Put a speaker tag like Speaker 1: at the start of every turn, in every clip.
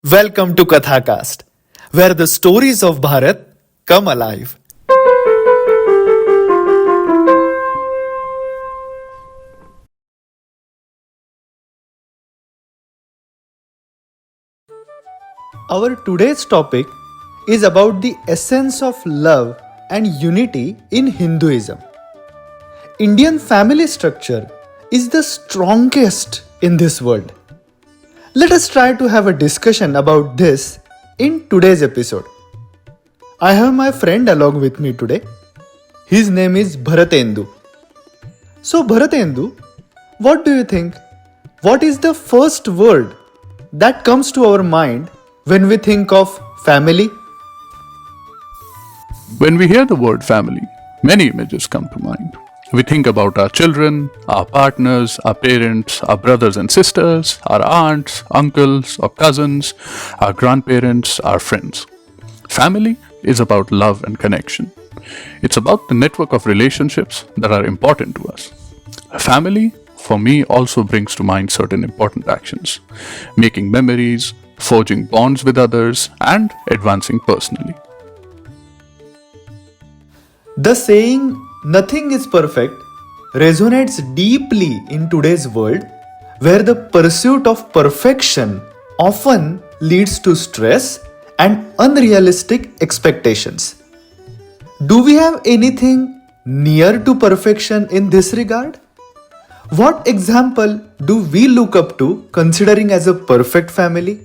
Speaker 1: Welcome to Kathakast, where the stories of Bharat come alive. Our today's topic is about the essence of love and unity in Hinduism. Indian family structure is the strongest in this world. Let us try to have a discussion about this in today's episode. I have my friend along with me today. His name is Bharatendu. So Bharatendu, what do you think? What is the first word that comes to our mind when we think of family?
Speaker 2: When we hear the word family, many images come to mind. We think about our children, our partners, our parents, our brothers and sisters, our aunts, uncles, or cousins, our grandparents, our friends. Family is about love and connection. It's about the network of relationships that are important to us. Family, for me, also brings to mind certain important actions: making memories, forging bonds with others, and advancing personally.
Speaker 1: The saying, "Nothing is perfect," resonates deeply in today's world where the pursuit of perfection often leads to stress and unrealistic expectations. Do we have anything near to perfection in this regard? What example do we look up to considering as a perfect family?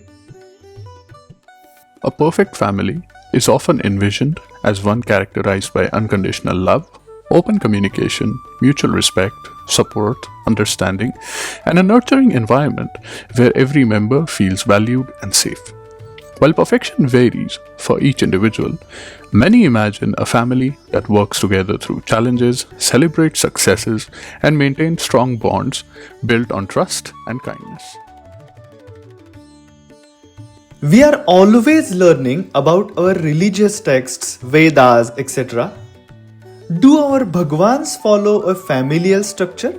Speaker 2: A perfect family is often envisioned as one characterized by unconditional love, open communication, mutual respect, support, understanding, and a nurturing environment where every member feels valued and safe. While perfection varies for each individual, many imagine a family that works together through challenges, celebrates successes, and maintains strong bonds built on trust and kindness.
Speaker 1: We are always learning about our religious texts, Vedas, etc. Do our Bhagwans follow a familial structure?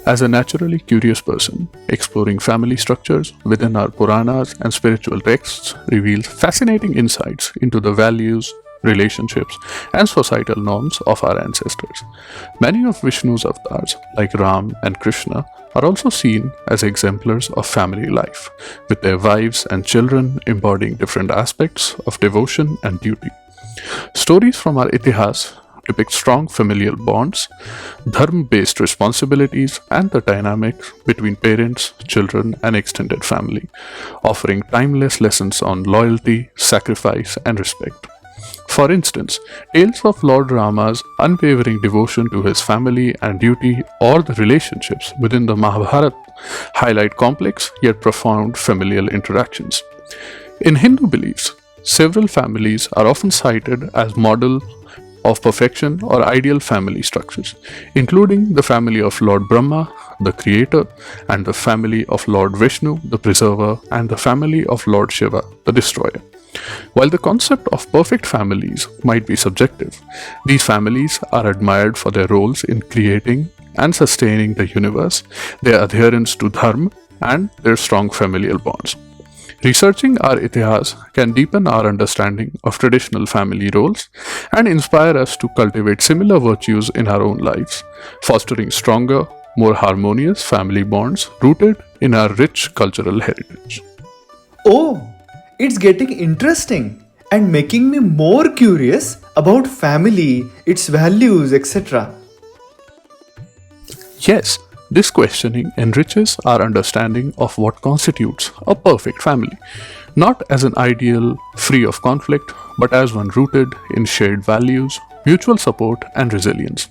Speaker 2: As a naturally curious person, exploring family structures within our Puranas and spiritual texts reveals fascinating insights into the values, relationships, and societal norms of our ancestors. Many of Vishnu's avatars, like Ram and Krishna, are also seen as exemplars of family life, with their wives and children embodying different aspects of devotion and duty. Stories from our Itihas depict strong familial bonds, dharma-based responsibilities, and the dynamics between parents, children, and extended family, offering timeless lessons on loyalty, sacrifice, and respect. For instance, tales of Lord Rama's unwavering devotion to his family and duty, or the relationships within the Mahabharata, highlight complex yet profound familial interactions. In Hindu beliefs, several families are often cited as model of perfection or ideal family structures, including the family of Lord Brahma, the creator, and the family of Lord Vishnu, the preserver, and the family of Lord Shiva, the destroyer. While the concept of perfect families might be subjective, these families are admired for their roles in creating and sustaining the universe, their adherence to dharma, and their strong familial bonds. Researching our Itihas can deepen our understanding of traditional family roles and inspire us to cultivate similar virtues in our own lives, fostering stronger, more harmonious family bonds rooted in our rich cultural heritage.
Speaker 1: Oh, it's getting interesting and making me more curious about family, its values, etc.
Speaker 2: Yes, this questioning enriches our understanding of what constitutes a perfect family, not as an ideal free of conflict, but as one rooted in shared values, mutual support, and resilience.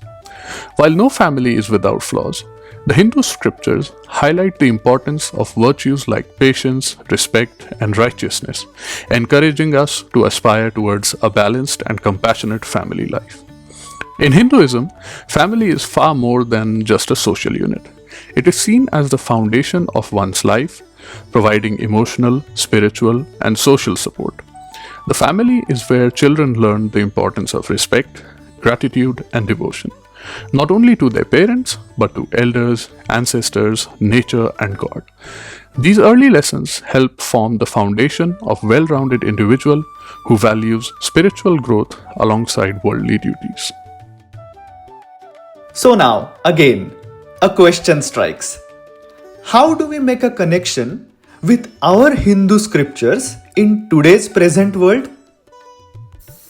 Speaker 2: While no family is without flaws, the Hindu scriptures highlight the importance of virtues like patience, respect, and righteousness, encouraging us to aspire towards a balanced and compassionate family life. In Hinduism, family is far more than just a social unit. It is seen as the foundation of one's life, providing emotional, spiritual, and social support. The family is where children learn the importance of respect, gratitude, and devotion, not only to their parents, but to elders, ancestors, nature, and God. These early lessons help form the foundation of well-rounded individual who values spiritual growth alongside worldly duties.
Speaker 1: So now, again, a question strikes. How do we make a connection with our Hindu scriptures in today's present world?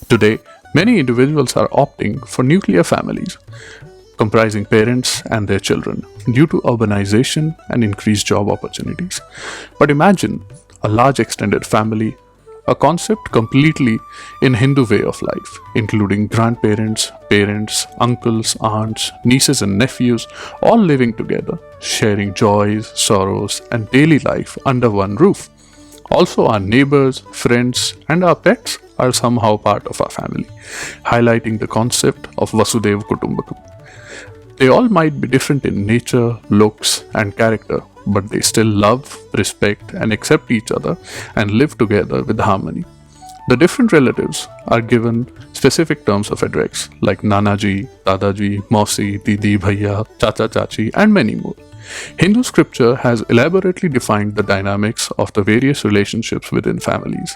Speaker 2: Today, many individuals are opting for nuclear families, comprising parents and their children, due to urbanization and increased job opportunities. But imagine a large extended family, a concept completely in Hindu way of life, including grandparents, parents, uncles, aunts, nieces and nephews, all living together, sharing joys, sorrows, and daily life under one roof. Also, our neighbors, friends, and our pets are somehow part of our family, highlighting the concept of Vasudhaiva Kutumbakam. They all might be different in nature, looks, and character, but they still love, respect, and accept each other and live together with harmony. The different relatives are given specific terms of address like Nanaji, Dadaji, Mausi, Didi, Bhaiya, Chacha, Chachi, and many more. Hindu scripture has elaborately defined the dynamics of the various relationships within families.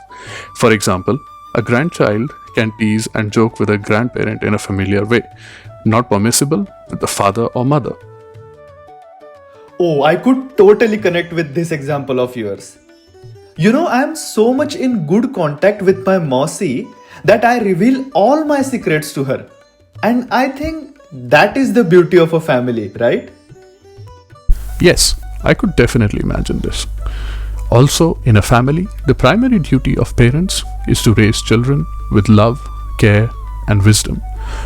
Speaker 2: For example, a grandchild can tease and joke with a grandparent in a familiar way, not permissible with the father or mother.
Speaker 1: Oh, I could totally connect with this example of yours. I am so much in good contact with my Mausi that I reveal all my secrets to her. And I think that is the beauty of a family, right?
Speaker 2: Yes, I could definitely imagine this. Also, in a family, the primary duty of parents is to raise children with love, care, and wisdom,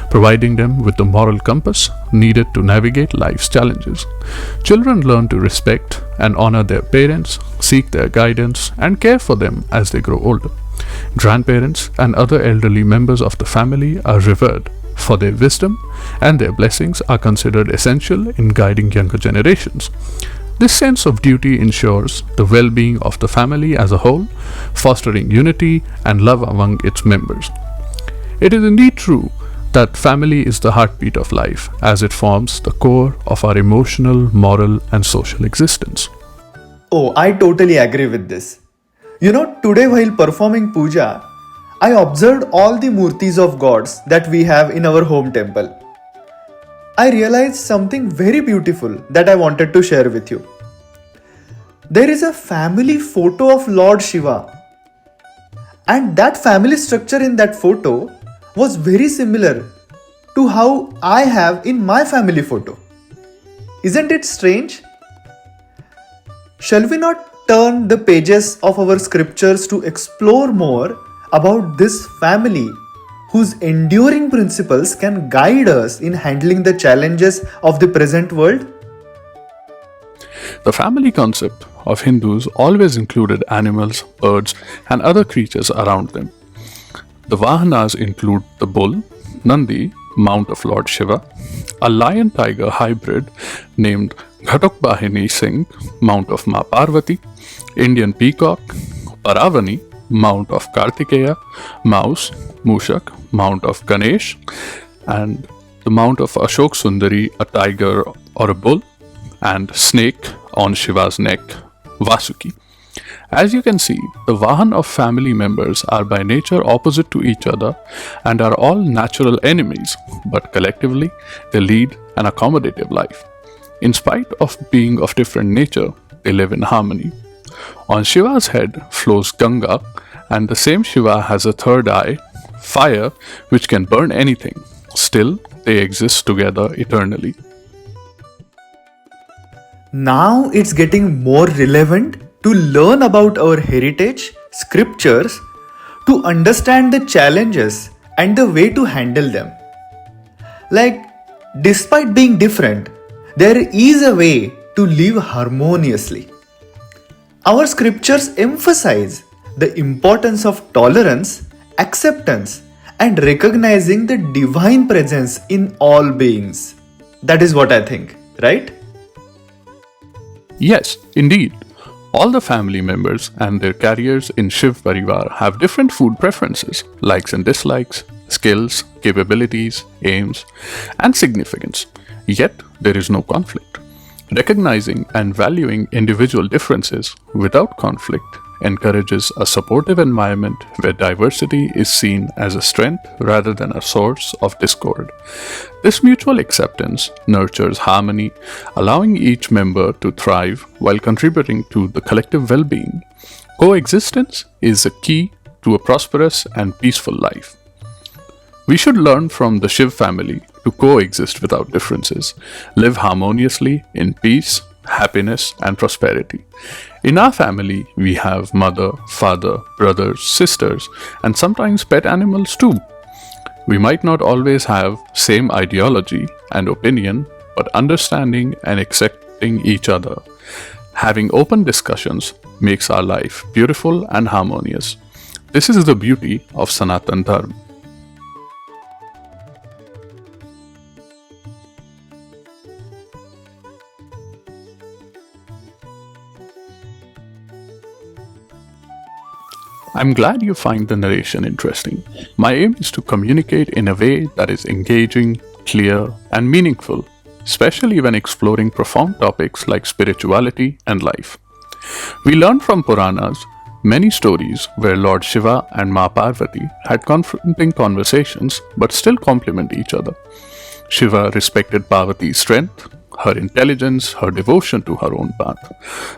Speaker 2: providing them with the moral compass needed to navigate life's challenges. Children learn to respect and honor their parents, seek their guidance, and care for them as they grow older. Grandparents and other elderly members of the family are revered for their wisdom, and their blessings are considered essential in guiding younger generations. This sense of duty ensures the well-being of the family as a whole, fostering unity and love among its members. It is indeed true that family is the heartbeat of life, as it forms the core of our emotional, moral, and social existence.
Speaker 1: Oh, I totally agree with this. Today while performing puja, I observed all the murtis of gods that we have in our home temple. I realized something very beautiful that I wanted to share with you. There is a family photo of Lord Shiva, and that family structure in that photo was very similar to how I have in my family photo. Isn't it strange? Shall we not turn the pages of our scriptures to explore more about this family whose enduring principles can guide us in handling the challenges of the present world?
Speaker 2: The family concept of Hindus always included animals, birds, and other creatures around them. The Vahanas include the bull, Nandi, mount of Lord Shiva, a lion-tiger hybrid named Ghatokbahini Singh, mount of Ma Parvati, Indian peacock, Paravani, mount of Kartikeya, mouse, Mushak, mount of Ganesh, and the mount of Ashok Sundari, a tiger or a bull, and snake on Shiva's neck, Vasuki. As you can see, the Vahan of family members are by nature opposite to each other and are all natural enemies, but collectively they lead an accommodative life. In spite of being of different nature, they live in harmony. On Shiva's head flows Ganga, and the same Shiva has a third eye, fire, which can burn anything. Still, they exist together eternally.
Speaker 1: Now it's getting more relevant to learn about our heritage, scriptures, to understand the challenges and the way to handle them. Despite being different, there is a way to live harmoniously. Our scriptures emphasize the importance of tolerance, acceptance, and recognizing the divine presence in all beings. That is what I think, right?
Speaker 2: Yes, indeed. All the family members and their carriers in Shiv Parivaar have different food preferences, likes and dislikes, skills, capabilities, aims, and significance. Yet, there is no conflict. Recognizing and valuing individual differences without conflict encourages a supportive environment where diversity is seen as a strength rather than a source of discord. This mutual acceptance nurtures harmony, allowing each member to thrive while contributing to the collective well being. Coexistence is a key to a prosperous and peaceful life. We should learn from the Shiv family to coexist without differences, live harmoniously in peace, happiness, and prosperity. In our family, we have mother, father, brothers, sisters, and sometimes pet animals too. We might not always have same ideology and opinion, but understanding and accepting each other. Having open discussions makes our life beautiful and harmonious. This is the beauty of Sanatan Dharma. I'm glad you find the narration interesting. My aim is to communicate in a way that is engaging, clear, and meaningful, especially when exploring profound topics like spirituality and life. We learn from Puranas many stories where Lord Shiva and Ma Parvati had confronting conversations but still complement each other. Shiva respected Parvati's strength, her intelligence, her devotion to her own path.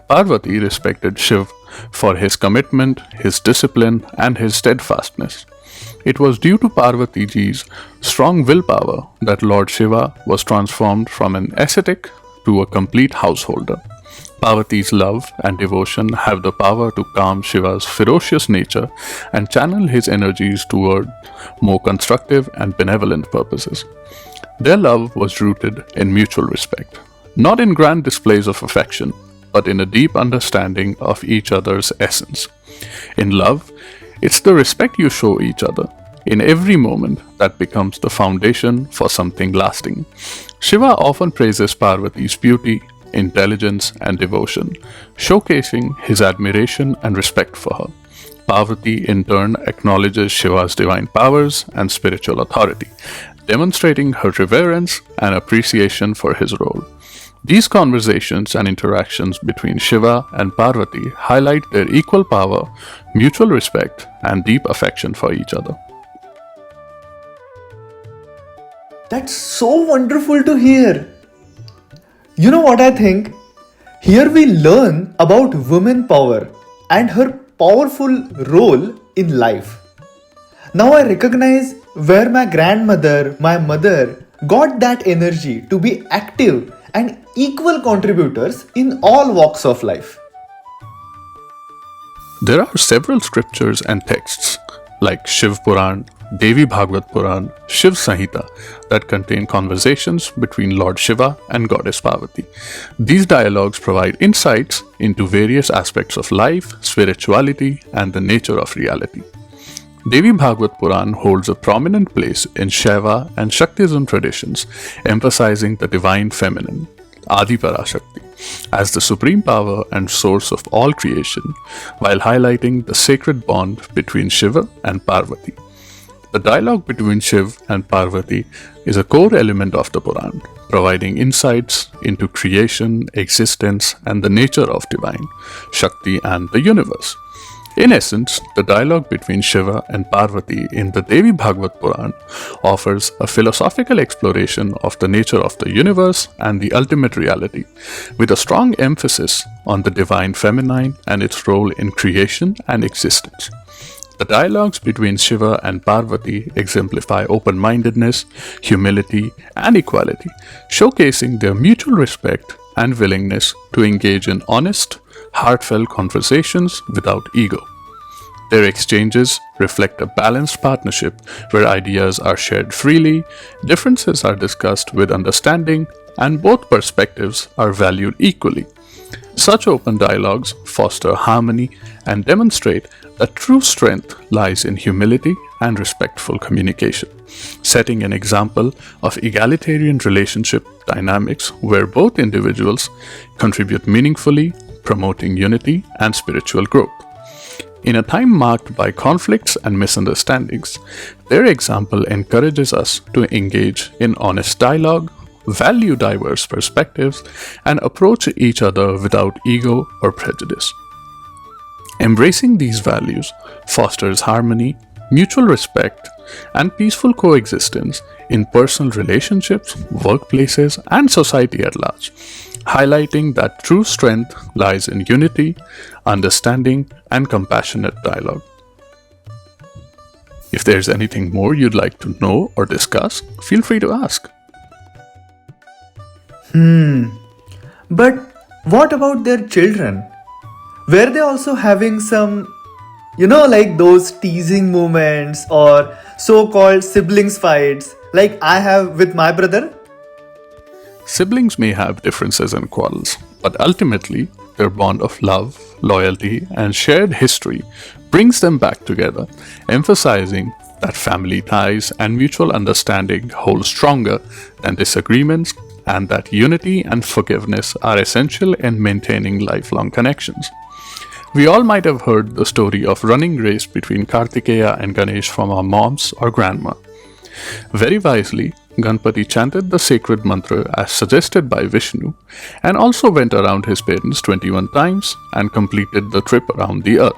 Speaker 2: Parvati respected Shiv for his commitment, his discipline, and his steadfastness. It was due to Parvati ji's strong willpower that Lord Shiva was transformed from an ascetic to a complete householder. Parvati's love and devotion have the power to calm Shiva's ferocious nature and channel his energies toward more constructive and benevolent purposes. Their love was rooted in mutual respect, not in grand displays of affection, but in a deep understanding of each other's essence. In love, it's the respect you show each other in every moment that becomes the foundation for something lasting. Shiva often praises Parvati's beauty, intelligence, and devotion, showcasing his admiration and respect for her. Parvati, in turn, acknowledges Shiva's divine powers and spiritual authority, demonstrating her reverence and appreciation for his role. These conversations and interactions between Shiva and Parvati highlight their equal power, mutual respect, and deep affection for each other.
Speaker 1: That's so wonderful to hear. You know what I think? Here we learn about women power and her powerful role in life. Now I recognize where my grandmother, my mother got that energy to be active and equal contributors in all walks of life.
Speaker 2: There are several scriptures and texts like Shiv Puran, Devi Bhagavad Puran, Shiv Samhita that contain conversations between Lord Shiva and Goddess Parvati. These dialogues provide insights into various aspects of life, spirituality, and the nature of reality. Devi Bhagavad Puran holds a prominent place in Shiva and Shaktism traditions, emphasizing the divine feminine, Adi Parashakti, as the supreme power and source of all creation, while highlighting the sacred bond between Shiva and Parvati. The dialogue between Shiv and Parvati is a core element of the Puran, providing insights into creation, existence, and the nature of divine, Shakti, and the universe. In essence, the dialogue between Shiva and Parvati in the Devi Bhagavad Puran offers a philosophical exploration of the nature of the universe and the ultimate reality, with a strong emphasis on the divine feminine and its role in creation and existence. The dialogues between Shiva and Parvati exemplify open-mindedness, humility, and equality, showcasing their mutual respect and willingness to engage in honest, heartfelt conversations without ego. Their exchanges reflect a balanced partnership where ideas are shared freely, differences are discussed with understanding, and both perspectives are valued equally. Such open dialogues foster harmony and demonstrate that true strength lies in humility and respectful communication, setting an example of egalitarian relationship dynamics where both individuals contribute meaningfully, promoting unity and spiritual growth. In a time marked by conflicts and misunderstandings, their example encourages us to engage in honest dialogue, value diverse perspectives, and approach each other without ego or prejudice. Embracing these values fosters harmony, mutual respect, and peaceful coexistence in personal relationships, workplaces, and society at large, highlighting that true strength lies in unity, understanding, and compassionate dialogue. If there's anything more you'd like to know or discuss, feel free to ask.
Speaker 1: But what about their children? Were they also having some, like those teasing moments or so called siblings fights like I have with my brother?
Speaker 2: Siblings may have differences and quarrels, but ultimately, their bond of love, loyalty, and shared history brings them back together, emphasizing that family ties and mutual understanding hold stronger than disagreements, and that unity and forgiveness are essential in maintaining lifelong connections. We all might have heard the story of running race between Kartikeya and Ganesh from our moms or grandma. Very wisely, Ganpati chanted the sacred mantra as suggested by Vishnu and also went around his parents 21 times and completed the trip around the earth.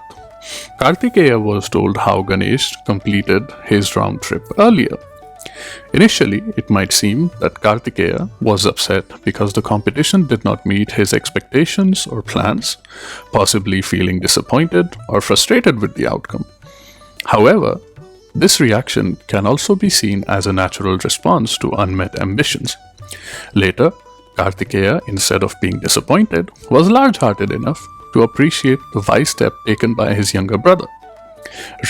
Speaker 2: Kartikeya was told how Ganesh completed his round trip earlier. Initially, it might seem that Kartikeya was upset because the competition did not meet his expectations or plans, possibly feeling disappointed or frustrated with the outcome. However, this reaction can also be seen as a natural response to unmet ambitions. Later, Kartikeya, instead of being disappointed, was large-hearted enough to appreciate the wise step taken by his younger brother.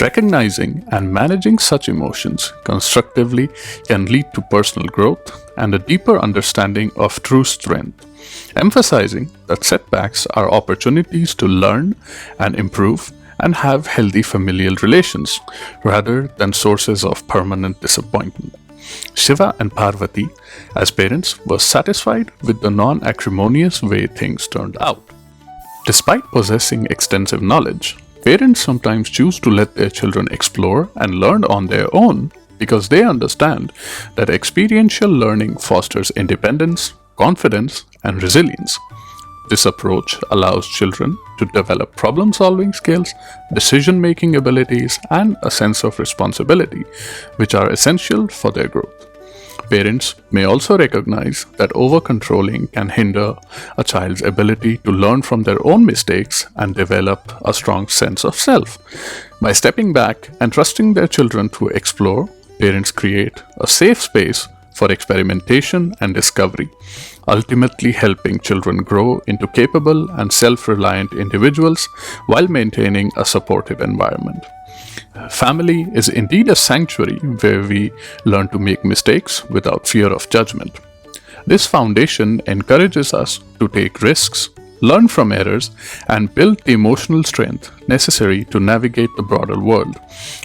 Speaker 2: Recognizing and managing such emotions constructively can lead to personal growth and a deeper understanding of true strength, emphasizing that setbacks are opportunities to learn and improve and have healthy familial relations rather than sources of permanent disappointment. Shiva and Parvati, as parents, were satisfied with the non-acrimonious way things turned out. Despite possessing extensive knowledge, parents sometimes choose to let their children explore and learn on their own because they understand that experiential learning fosters independence, confidence, and resilience. This approach allows children to develop problem-solving skills, decision-making abilities, and a sense of responsibility, which are essential for their growth. Parents may also recognize that over-controlling can hinder a child's ability to learn from their own mistakes and develop a strong sense of self. By stepping back and trusting their children to explore, parents create a safe space for experimentation and discovery, ultimately helping children grow into capable and self-reliant individuals while maintaining a supportive environment. Family is indeed a sanctuary where we learn to make mistakes without fear of judgment. This foundation encourages us to take risks, learn from errors, and build the emotional strength necessary to navigate the broader world,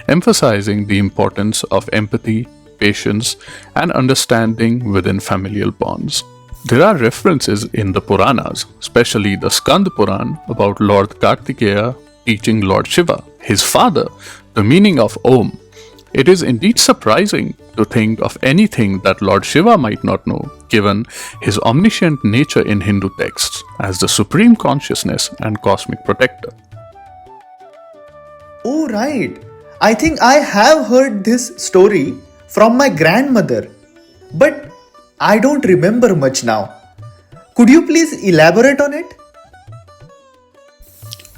Speaker 2: emphasizing the importance of empathy, patience, and understanding within familial bonds. There are references in the Puranas, especially the Skand Puran, about Lord Kartikeya teaching Lord Shiva, his father, the meaning of Om. It is indeed surprising to think of anything that Lord Shiva might not know, given his omniscient nature in Hindu texts as the supreme consciousness and cosmic protector.
Speaker 1: Oh, right. I think I have heard this story from my grandmother, but I don't remember much now. Could you please elaborate on it?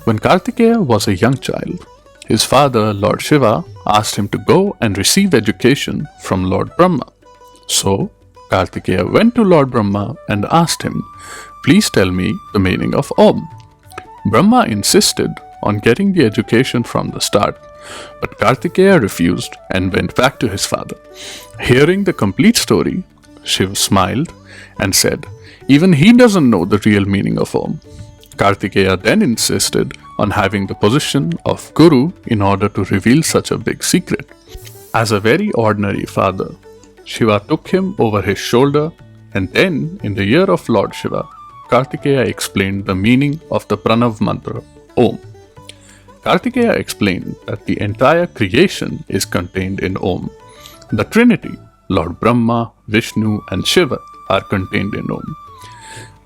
Speaker 2: When Kartikeya was a young child, his father, Lord Shiva, asked him to go and receive education from Lord Brahma. So, Kartikeya went to Lord Brahma and asked him, "Please tell me the meaning of Om." Brahma insisted on getting the education from the start, but Kartikeya refused and went back to his father. Hearing the complete story, Shiv smiled and said, "Even he doesn't know the real meaning of Om." Kartikeya then insisted on having the position of Guru in order to reveal such a big secret. As a very ordinary father, Shiva took him over his shoulder, and then, in the year of Lord Shiva, Kartikeya explained the meaning of the Pranav mantra, Om. Kartikeya explained that the entire creation is contained in Om. The Trinity, Lord Brahma, Vishnu, and Shiva, are contained in Om.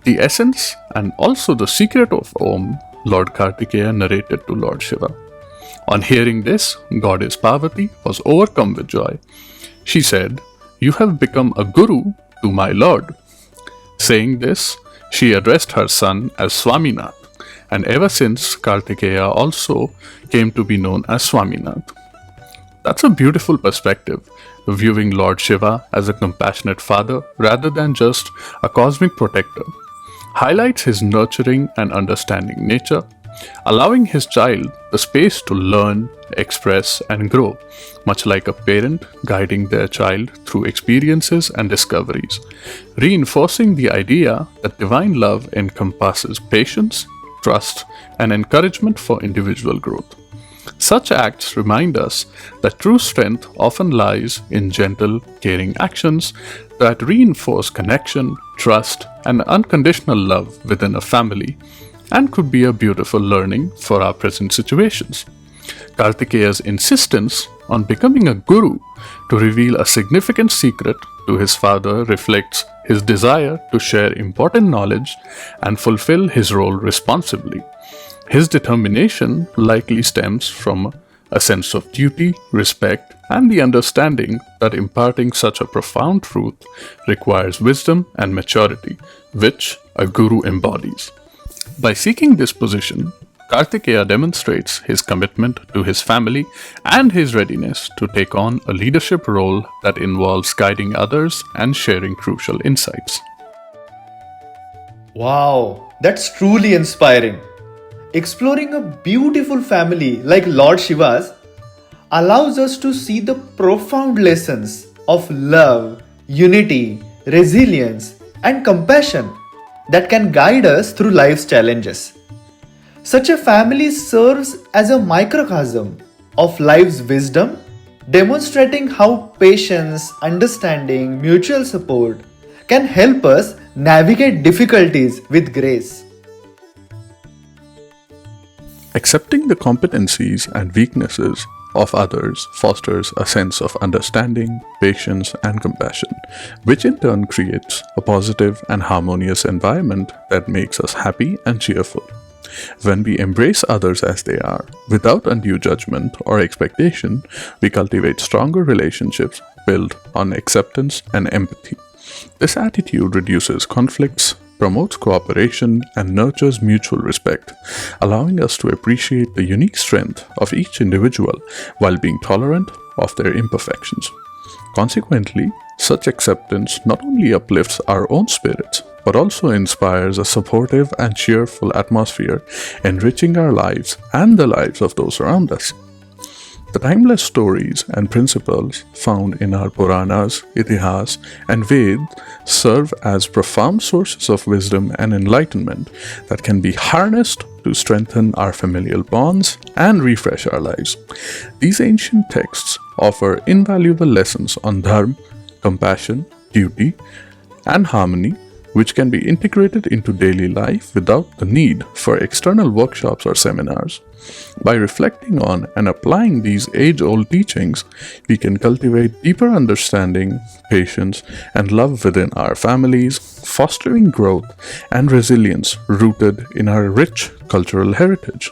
Speaker 2: The essence and also the secret of Om, Lord Kartikeya narrated to Lord Shiva. On hearing this, goddess Parvati was overcome with joy. She said, "You have become a guru to my lord." Saying this, she addressed her son as Swaminath, and ever since Kartikeya also came to be known as Swaminath. That's a beautiful perspective, viewing Lord Shiva as a compassionate father rather than just a cosmic protector. Highlights his nurturing and understanding nature, allowing his child the space to learn, express, and grow, much like a parent guiding their child through experiences and discoveries, reinforcing the idea that divine love encompasses patience, trust, and encouragement for individual growth. Such acts remind us that true strength often lies in gentle, caring actions that reinforce connection, trust, and unconditional love within a family, and could be a beautiful learning for our present situations. Kartikeya's insistence on becoming a guru to reveal a significant secret to his father reflects his desire to share important knowledge and fulfill his role responsibly. His determination likely stems from a sense of duty, respect, and the understanding that imparting such a profound truth requires wisdom and maturity, which a guru embodies. By seeking this position, Kartikeya demonstrates his commitment to his family and his readiness to take on a leadership role that involves guiding others and sharing crucial insights.
Speaker 1: Wow, that's truly inspiring. Exploring a beautiful family like Lord Shiva's allows us to see the profound lessons of love, unity, resilience, and compassion that can guide us through life's challenges. Such a family serves as a microcosm of life's wisdom, demonstrating how patience, understanding, mutual support can help us navigate difficulties with grace.
Speaker 2: Accepting the competencies and weaknesses of others fosters a sense of understanding, patience, and compassion, which in turn creates a positive and harmonious environment that makes us happy and cheerful. When we embrace others as they are, without undue judgment or expectation, we cultivate stronger relationships built on acceptance and empathy. This attitude reduces conflicts, promotes cooperation, and nurtures mutual respect, allowing us to appreciate the unique strength of each individual while being tolerant of their imperfections. Consequently, such acceptance not only uplifts our own spirits, but also inspires a supportive and cheerful atmosphere, enriching our lives and the lives of those around us. The timeless stories and principles found in our Puranas, Itihas, and Ved serve as profound sources of wisdom and enlightenment that can be harnessed to strengthen our familial bonds and refresh our lives. These ancient texts offer invaluable lessons on dharma, compassion, duty, and harmony, which can be integrated into daily life without the need for external workshops or seminars. By reflecting on and applying these age-old teachings, we can cultivate deeper understanding, patience, and love within our families, fostering growth and resilience rooted in our rich cultural heritage.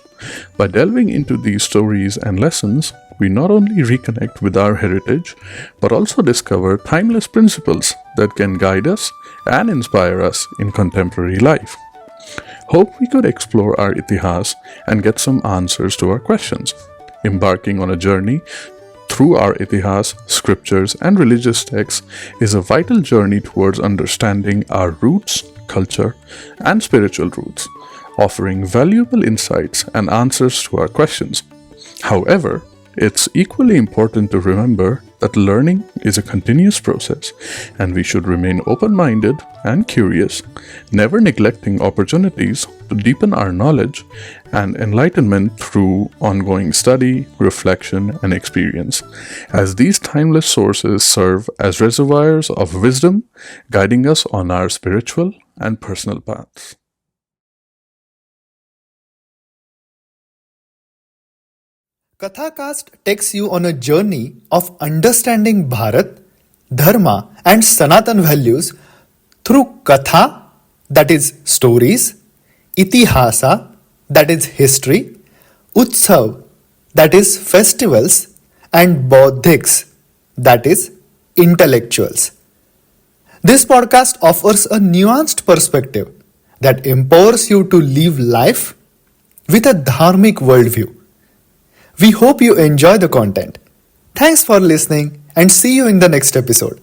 Speaker 2: By delving into these stories and lessons, we not only reconnect with our heritage, but also discover timeless principles that can guide us and inspire us in contemporary life. Hope we could explore our Itihas and get some answers to our questions. Embarking on a journey through our Itihas, scriptures, and religious texts is a vital journey towards understanding our roots, culture, and spiritual roots, offering valuable insights and answers to our questions. However, it's equally important to remember that learning is a continuous process, and we should remain open-minded and curious, never neglecting opportunities to deepen our knowledge and enlightenment through ongoing study, reflection, and experience, as these timeless sources serve as reservoirs of wisdom, guiding us on our spiritual and personal paths.
Speaker 1: Kathacast takes you on a journey of understanding Bharat, Dharma, and Sanatan values through Katha, that is stories, Itihasa, that is history, Utsav, that is festivals, and Bodhiks, that is intellectuals. This podcast offers a nuanced perspective that empowers you to live life with a dharmic worldview. We hope you enjoy the content. Thanks for listening and see you in the next episode.